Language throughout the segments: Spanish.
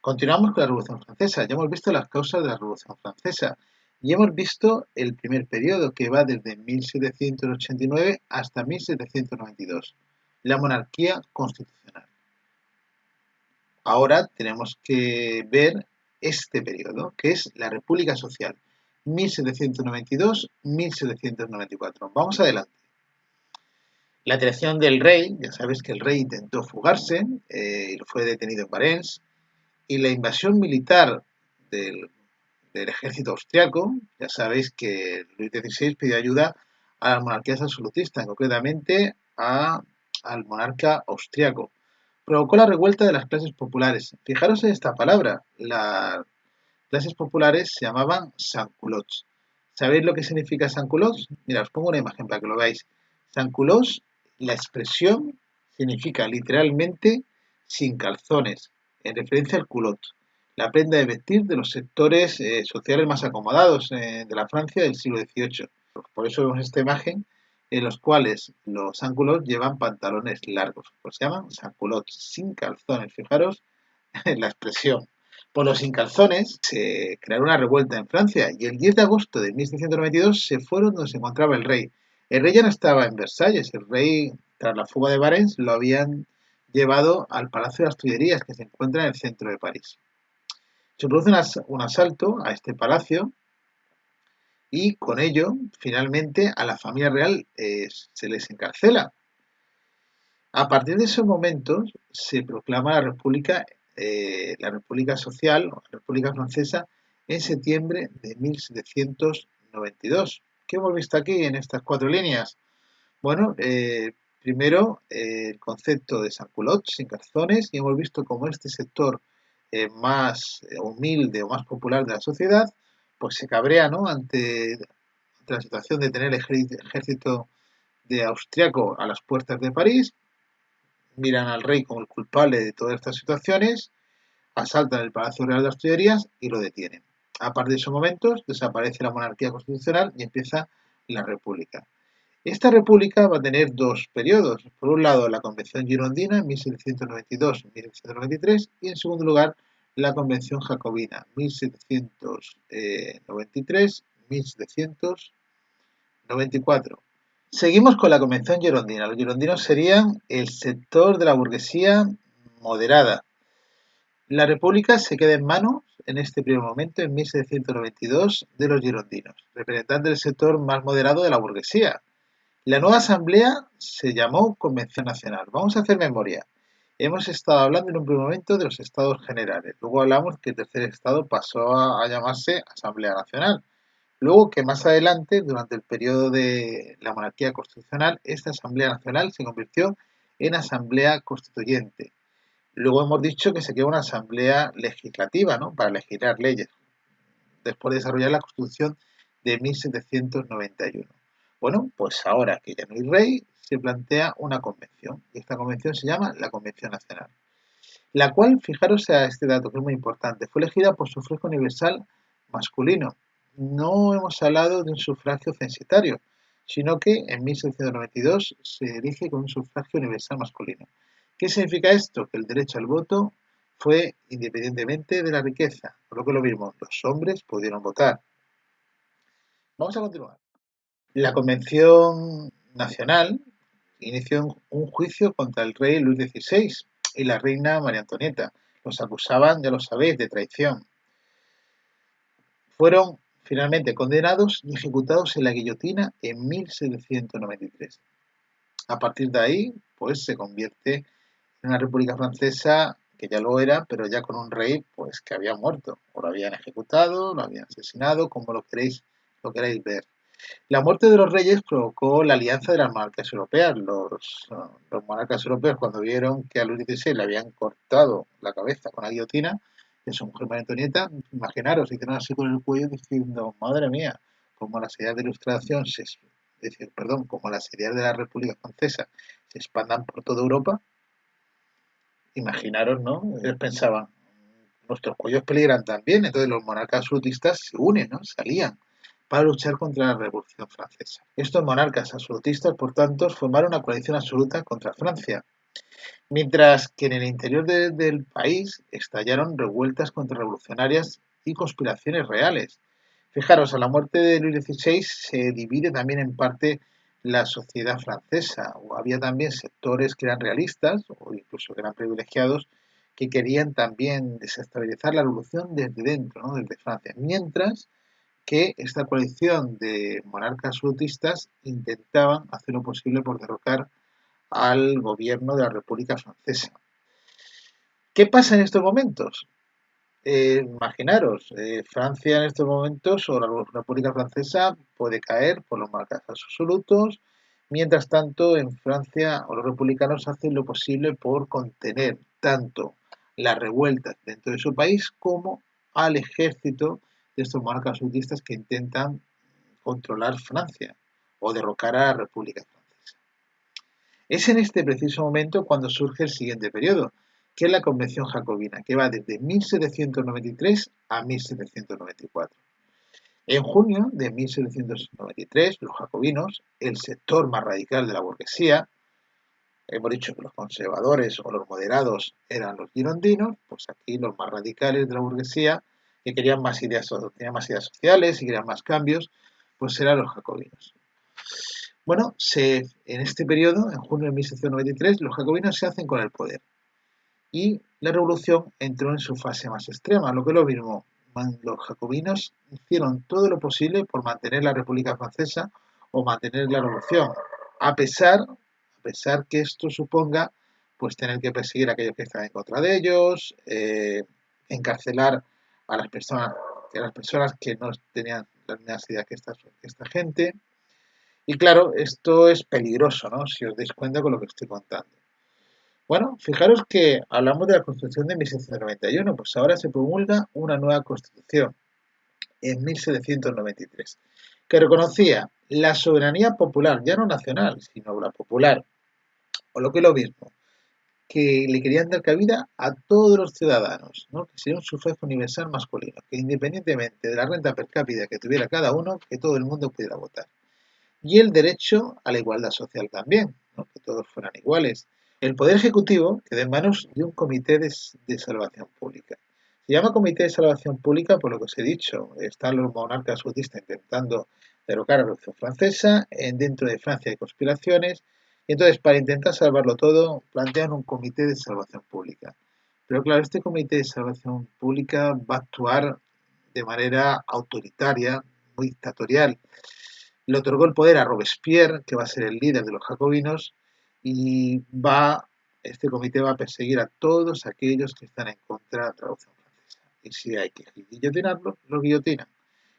Continuamos con la Revolución Francesa. Ya hemos visto las causas de la Revolución Francesa y hemos visto el primer periodo que va desde 1789 hasta 1792, la monarquía constitucional. Ahora tenemos que ver este periodo, que es la República Social, 1792-1794. Vamos adelante. La detención del rey, ya sabéis que el rey intentó fugarse, fue detenido en Varens, y la invasión militar del, del ejército austriaco, ya sabéis que Luis XVI pidió ayuda a las monarquías absolutistas, concretamente al monarca austriaco. Provocó la revuelta de las clases populares. Fijaros en esta palabra, las clases populares se llamaban sans-culottes. ¿Sabéis lo que significa sans-culottes? Mira, os pongo una imagen para que lo veáis. Sans-culottes, la expresión significa literalmente sin calzones, en referencia al culot, la prenda de vestir de los sectores sociales más acomodados de la Francia del siglo XVIII. Por eso vemos esta imagen en los cuales los sans-culottes llevan pantalones largos, pues se llaman sans-culottes, sin calzones. Fijaros en la expresión. Por los sin calzones se crearon una revuelta en Francia y el 10 de agosto de 1792 se fueron donde se encontraba el rey. El rey ya no estaba en Versalles, el rey, tras la fuga de Varens, lo habían llevado al Palacio de las Tullerías, que se encuentra en el centro de París. Se produce un asalto a este palacio y con ello, finalmente, a la familia real se les encarcela. A partir de esos momentos se proclama la República Social, o la República Francesa, en septiembre de 1792. ¿Qué hemos visto aquí en estas cuatro líneas? Bueno, primero el concepto de sans-culottes, sin calzones, y hemos visto cómo este sector más humilde o más popular de la sociedad, pues se cabrea, ¿no?, ante la situación de tener el ejército de austriaco a las puertas de París, miran al rey como el culpable de todas estas situaciones, asaltan el Palacio Real de las Tullerías y lo detienen. A partir de esos momentos desaparece la monarquía constitucional y empieza la república. Esta república va a tener dos periodos. Por un lado, la Convención Girondina, 1792-1793, y en segundo lugar, la Convención Jacobina, 1793-1794. Seguimos con la Convención Girondina. Los girondinos serían el sector de la burguesía moderada. La república se queda en manos, en este primer momento, en 1792, de los girondinos, representantes del sector más moderado de la burguesía. La nueva asamblea se llamó Convención Nacional. Vamos a hacer memoria. Hemos estado hablando en un primer momento de los estados generales. Luego hablamos que el tercer estado pasó a llamarse Asamblea Nacional. Luego que más adelante, durante el periodo de la monarquía constitucional, esta Asamblea Nacional se convirtió en Asamblea Constituyente. Luego hemos dicho que se creó una Asamblea Legislativa, ¿no?, para legislar leyes, después de desarrollar la Constitución de 1791. Bueno, pues ahora que ya no hay rey, se plantea una convención, y esta convención se llama la Convención Nacional, la cual, fijaros a este dato que es muy importante, fue elegida por sufragio universal masculino. No hemos hablado de un sufragio censitario, sino que en 1792 se elige con un sufragio universal masculino. ¿Qué significa esto? Que el derecho al voto fue independientemente de la riqueza, por lo que lo mismo, los hombres pudieron votar. Vamos a continuar. La Convención Nacional inició un juicio contra el rey Luis XVI y la reina María Antonieta. Los acusaban, ya lo sabéis, de traición. Fueron finalmente condenados y ejecutados en la guillotina en 1793. A partir de ahí, pues se convierte en una república francesa que ya lo era, pero ya con un rey pues que había muerto, o lo habían ejecutado, lo habían asesinado, como lo queréis ver. La muerte de los reyes provocó la alianza de las monarquías europeas. Los monarcas europeos, cuando vieron que a Luis XVI le habían cortado la cabeza con la guillotina de su mujer María Antonieta, imaginaros, hicieron así con el cuello diciendo, madre mía, como las ideas de ilustración como las ideas de la República Francesa se expandan por toda Europa, imaginaros, ¿no? Ellos pensaban, nuestros cuellos peligran también, entonces los monarcas absolutistas se unen, ¿no?, se alían para luchar contra la Revolución Francesa. Estos monarcas absolutistas, por tanto, formaron una coalición absoluta contra Francia. Mientras que en el interior del país estallaron revueltas contrarrevolucionarias y conspiraciones reales. Fijaros, a la muerte de Luis XVI se divide también en parte la sociedad francesa. O había también sectores que eran realistas o incluso que eran privilegiados que querían también desestabilizar la revolución desde dentro, ¿no? Desde Francia. Mientras que esta coalición de monarcas absolutistas intentaban hacer lo posible por derrocar al gobierno de la República Francesa. ¿Qué pasa en estos momentos? Imaginaros, Francia en estos momentos o la República Francesa puede caer por los monarcas absolutos. Mientras tanto, en Francia los republicanos hacen lo posible por contener tanto las revueltas dentro de su país como al ejército de estos monarcas absolutistas que intentan controlar Francia o derrocar a la República Francesa. Es en este preciso momento cuando surge el siguiente periodo, que es la Convención Jacobina, que va desde 1793 a 1794. En junio de 1793, los jacobinos, el sector más radical de la burguesía, hemos dicho que los conservadores o los moderados eran los girondinos, pues aquí los más radicales de la burguesía, que querían más ideas, tenían más ideas sociales y querían más cambios, pues eran los jacobinos. Bueno, en este periodo, en junio de 1793, los jacobinos se hacen con el poder y la revolución entró en su fase más extrema, lo que es lo mismo. Los jacobinos hicieron todo lo posible por mantener la República Francesa o mantener la revolución, a pesar que esto suponga pues tener que perseguir a aquellos que están en contra de ellos, encarcelar a las personas que no tenían las mismas ideas que esta gente. Y claro, esto es peligroso, ¿no? Si os dais cuenta con lo que estoy contando. Bueno, fijaros que hablamos de la Constitución de 1791, pues ahora se promulga una nueva Constitución en 1793, que reconocía la soberanía popular, ya no nacional, sino la popular, o lo que es lo mismo, que le querían dar cabida a todos los ciudadanos, ¿no? Que sería un sufragio universal masculino, que independientemente de la renta per cápita que tuviera cada uno, que todo el mundo pudiera votar. Y el derecho a la igualdad social también, ¿no? Que todos fueran iguales. El Poder Ejecutivo queda en manos de un comité de salvación pública. Se llama Comité de Salvación Pública por lo que os he dicho. Están los monarcas absolutistas intentando derrocar a la Revolución Francesa, dentro de Francia hay conspiraciones, y entonces para intentar salvarlo todo plantean un Comité de Salvación Pública. Pero claro, este Comité de Salvación Pública va a actuar de manera autoritaria, muy dictatorial. Le otorgó el poder a Robespierre, que va a ser el líder de los jacobinos, y este comité va a perseguir a todos aquellos que están en contra de la Revolución Francesa. Y si hay que guillotinarlos, los guillotinan.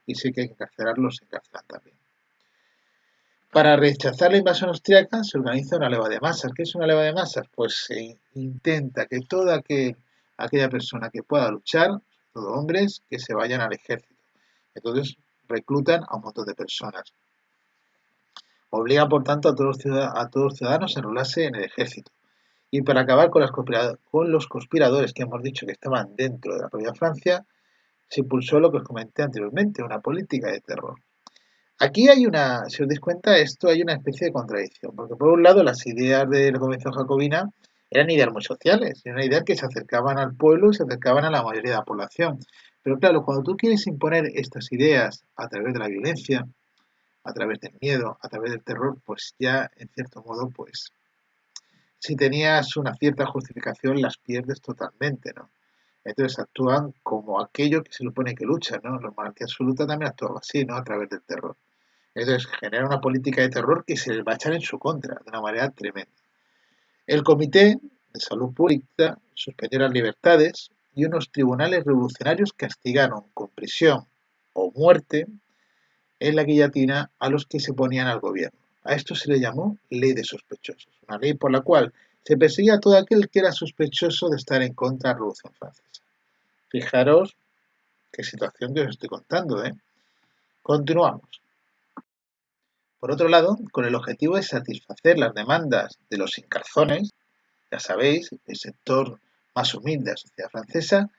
Y si hay que encarcelarlos, se encarcelan también. Para rechazar la invasión austriaca se organiza una leva de masas. ¿Qué es una leva de masas? Pues se intenta que toda aquella persona que pueda luchar, todos hombres, que se vayan al ejército. Entonces reclutan a un montón de personas. Obliga, por tanto, a todos los ciudadanos a enrolarse en el ejército. Y para acabar con los conspiradores que hemos dicho que estaban dentro de la propia Francia, se impulsó lo que os comenté anteriormente, una política de terror. Aquí si os dais cuenta, hay una especie de contradicción, porque por un lado las ideas de la Convención Jacobina eran ideas muy sociales, eran ideas que se acercaban al pueblo y se acercaban a la mayoría de la población. Pero claro, cuando tú quieres imponer estas ideas a través de la violencia, a través del miedo, a través del terror, pues ya en cierto modo, pues si tenías una cierta justificación las pierdes totalmente, ¿no? Entonces actúan como aquello que se supone que luchan, ¿no? La monarquía absoluta también actuaba así, ¿no? A través del terror. Entonces genera una política de terror que se les va a echar en su contra de una manera tremenda. El Comité de Salud Pública suspendió las libertades y unos tribunales revolucionarios castigaron con prisión o muerte en la guillotina a los que se oponían al gobierno. A esto se le llamó ley de sospechosos, una ley por la cual se perseguía a todo aquel que era sospechoso de estar en contra de la Revolución Francesa. Fijaros qué situación que os estoy contando, ¿eh? Continuamos. Por otro lado, con el objetivo de satisfacer las demandas de los incarzones, ya sabéis, el sector más humilde de la sociedad francesa,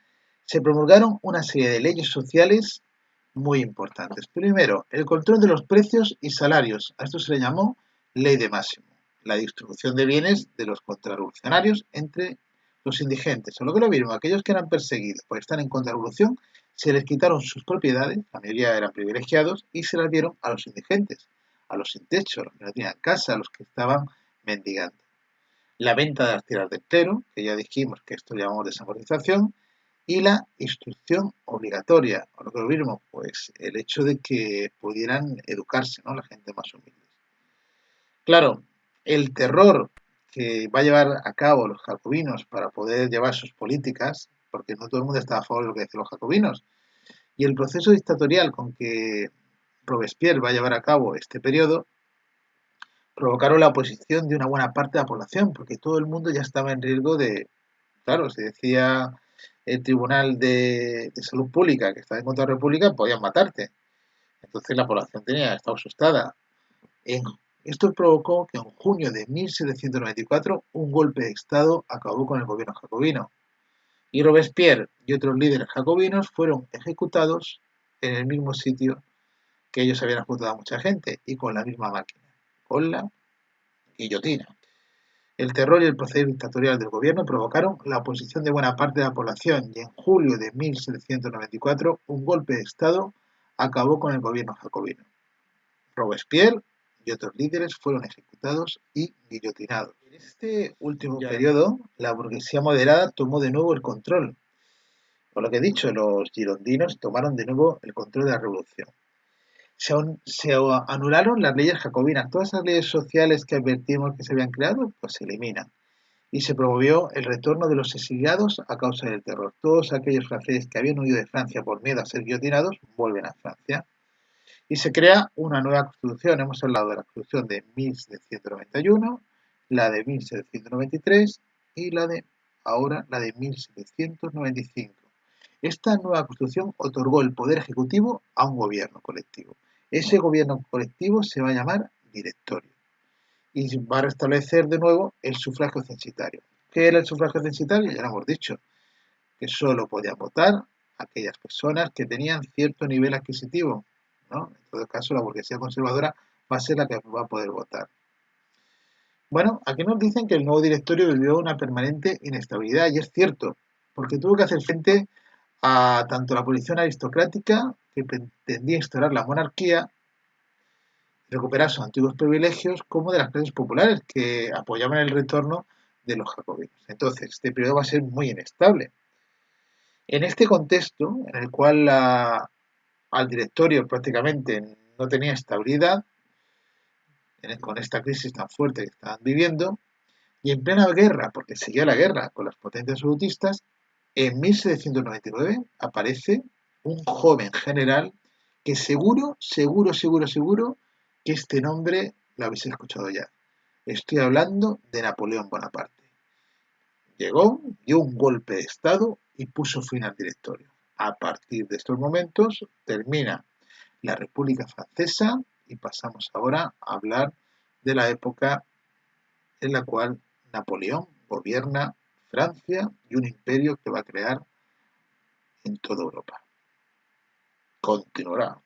se promulgaron una serie de leyes sociales muy importantes. Primero, el control de los precios y salarios. A esto se le llamó ley de máximo. la distribución de bienes de los contrarrevolucionarios entre los indigentes. O lo que lo mismo, aquellos que eran perseguidos por estar en contrarrevolución, se les quitaron sus propiedades, la mayoría eran privilegiados, y se las dieron a los indigentes, a los sin techo, a los que no tenían casa, a los que estaban mendigando. La venta de las tierras del clero, que ya dijimos que esto llamamos desamortización, y la instrucción obligatoria, o lo que lo mismo, pues el hecho de que pudieran educarse, ¿no?, la gente más humilde. Claro, el terror que va a llevar a cabo los jacobinos para poder llevar sus políticas, porque no todo el mundo está a favor de lo que dicen los jacobinos, y el proceso dictatorial con que Robespierre va a llevar a cabo este periodo, provocaron la oposición de una buena parte de la población, porque todo el mundo ya estaba en riesgo de, claro, si decía el Tribunal de Salud Pública que estaba en contra de la República, podían matarte. Entonces la población estaba asustada. En, esto provocó que en junio de 1794 un golpe de Estado acabó con el gobierno jacobino. Y Robespierre y otros líderes jacobinos fueron ejecutados en el mismo sitio que ellos habían ejecutado a mucha gente y con la misma máquina, con la guillotina. El terror y el proceder dictatorial del gobierno provocaron la oposición de buena parte de la población y en julio de 1794 un golpe de Estado acabó con el gobierno jacobino. Robespierre y otros líderes fueron ejecutados y guillotinados. En este último periodo, la burguesía moderada tomó de nuevo el control. Por lo que he dicho, los girondinos tomaron de nuevo el control de la revolución. Se anularon las leyes jacobinas. Todas esas leyes sociales que advertimos que se habían creado, pues se eliminan. Y se promovió el retorno de los exiliados a causa del terror. Todos aquellos franceses que habían huido de Francia por miedo a ser guillotinados vuelven a Francia. Y se crea una nueva constitución. Hemos hablado de la constitución de 1791, la de 1793 y la de ahora, la de 1795. Esta nueva constitución otorgó el poder ejecutivo a un gobierno colectivo. Ese gobierno colectivo se va a llamar directorio y va a restablecer de nuevo el sufragio censitario. ¿Qué era el sufragio censitario? Ya lo hemos dicho, que solo podían votar aquellas personas que tenían cierto nivel adquisitivo, ¿no? En todo caso, la burguesía conservadora va a ser la que va a poder votar. Bueno, aquí nos dicen que el nuevo directorio vivió una permanente inestabilidad, y es cierto, porque tuvo que hacer frente a tanto la posición aristocrática, que pretendía instaurar la monarquía, recuperar sus antiguos privilegios, como de las clases populares, que apoyaban el retorno de los jacobinos. Entonces, este periodo va a ser muy inestable. En este contexto, en el cual al directorio prácticamente no tenía estabilidad, con esta crisis tan fuerte que estaban viviendo, y en plena guerra, porque seguía la guerra con las potencias absolutistas, en 1799 aparece un joven general que seguro que este nombre lo habéis escuchado ya. Estoy hablando de Napoleón Bonaparte. Llegó, dio un golpe de Estado y puso fin al directorio. A partir de estos momentos termina la República Francesa y pasamos ahora a hablar de la época en la cual Napoleón gobierna Francia y un imperio que va a crear en toda Europa. Continuará.